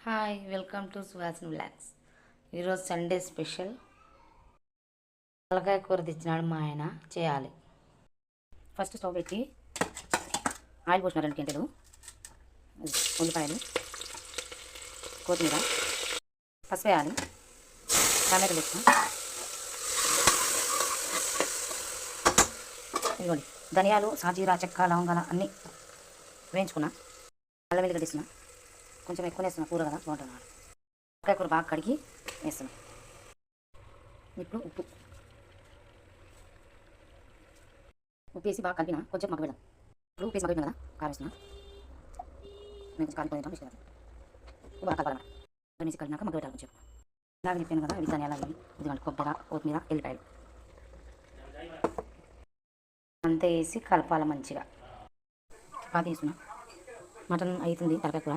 Hi welcome to Suhasini vlogs. ఈరోజు Sunday special తలకాయ కూర తెచ్చినాడు మా ఆయన. చేయాలి. ఫస్ట్ స్టవ్ పెట్టి ఆయిల్ పోసిన 2 గంటలు, ఉల్లిపాయలు, కొత్తిమీర, పసుపు వేయాలి, టమాటాలు వేసిన, ఇదిగోండి ధనియాలు, సాజీరా, చెక్క, లవంగాల అన్నీ వేయించుకున్నా. అల్లం వెల్లిగడ్డ వేసిన, కొంచెం ఎక్కువ వేస్తున్నా, కూర కదా బాగుంటుంది. తలకాయ కూర బాగా కడిగి వేస్తున్నా. ఇప్పుడు ఉప్పు వేసి బాగా కలిపిన, కొంచెం మగ్గబెడదాం. ఇప్పుడు ఉప్పు వేసి మగ్గబెట్టిన కదా కారం వేస్తున్నా. నేను కొంచెం కాలిపోయిన మిషన్ బాగా కలపాలన్నమాట. మిక్సీ కలిపినాక మగ్గబెట్టాలి. కొంచెం నాకు చెప్పాను కదా, ఇవి ధనియాలు, ఇదిగోండి కొబ్బరి, కొత్తిమీర, ఎల్లిపాయలు అంతా వేసి కలపాలి మంచిగా. బాగా తీసుకున్నా. మటన్ అవుతుంది తలకాయ కూర.